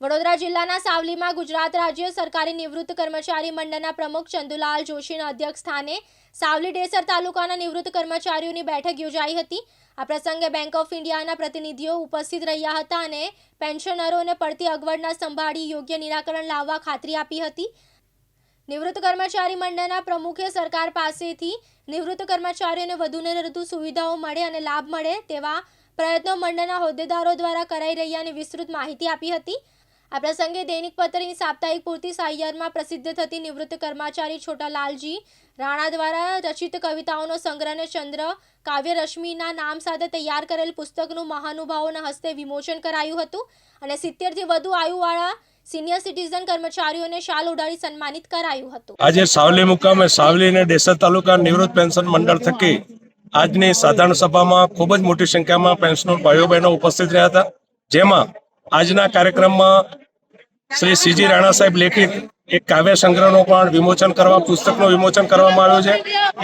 વડોદરા જિલ્લાના સાવલીમાં ગુજરાત રાજ્ય સરકારી નિવૃત્ત કર્મચારી મંડળના પ્રમુખ ચંદુલાલ જોશીના અધ્યક્ષ સ્થાને સાવલી ડેસર તાલુકાના નિવૃત્ત કર્મચારીઓની બેઠક યોજાઈ હતી। આ પ્રસંગે બેંક ઓફ ઇન્ડિયાના પ્રતિનિધિઓ ઉપસ્થિત રહ્યા હતા અને પેન્શનરોને પડતી અગવડના સંભાળી યોગ્ય નિરાકરણ લાવવા ખાતરી આપી હતી। નિવૃત્ત કર્મચારી મંડળના પ્રમુખે સરકાર પાસેથી નિવૃત્ત કર્મચારીઓને વધુને વધુ સુવિધાઓ મળે અને લાભ મળે તેવા પ્રયત્નો મંડળના હોદ્દેદારો દ્વારા કરાઈ રહ્યાની વિસ્તૃત માહિતી આપી હતી। આ પ્રસંગે દૈનિક પત્રની સાપ્તાહિક પૂર્તિ સાહિત્યમાં પ્રસિદ્ધ થતી નિવૃત્ત કર્મચારી છોટાલાલજી રાણા દ્વારા રચિત કવિતાઓનો સંગ્રહને ચંદ્ર કાવ્યરશ્મિના નામ સાથે તૈયાર કરેલ પુસ્તકનું મહાનુભાવોના હસ્તે વિમોચન કરાયું હતું અને 70થી વધુ આયુવાળા સિનિયર સિટીઝન કર્મચારીઓને શાલ ઉડાડી સન્માનિત કરાયું હતું। આજે સાવલી મુકામે સાવલી અને ડેસર તાલુકા નિવૃત્ત પેન્શન મંડળ થકી આજની સાધારણ સભામાં ખૂબ જ મોટી સંખ્યામાં પેન્શનર ભાઈઓ બહેનો ઉપસ્થિત રહ્યા હતા, જેમાં આજના કાર્યક્રમમાં શ્રી સીજી રાણા સાહેબ લેખિત એક કાવ્ય સંગ્રહનો પણ વિમોચન કરવા પુસ્તકનું વિમોચન કરવામાં આવ્યું છે।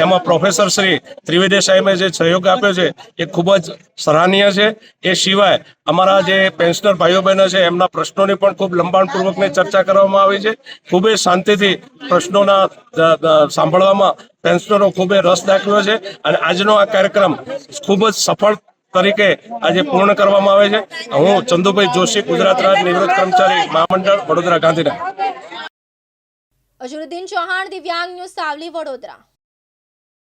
એમાં પ્રોફેસર શ્રી ત્રિવેદી સાહેબે જે સહયોગ આપ્યો છે એ ખૂબ જ સરાહનીય છે। એ સિવાય અમારા જે પેન્શનર ભાઈઓ બહેનો છે એમના પ્રશ્નોની પણ ખૂબ લંબાણપૂર્વકની ચર્ચા કરવામાં આવી છે। ખૂબ જ શાંતિથી પ્રશ્નોના સાંભળવામાં પેન્શનરો ખૂબ રસ દાખવ્યો છે અને આજનો આ કાર્યક્રમ ખૂબ જ સફળ તરીકે આજે પૂર્ણ કરવામાં આવે છે। હું ચંદુભાઈ જોશી, ગુજરાત રાજ્ય નિવૃત્ત કર્મચારી મહામંડળ, વડોદરા, ગાંધીનગર। અઝરુદ્દીન ચૌહાણ, દિવ્યાંગ ન્યૂઝ, સાવલી, વડોદરા।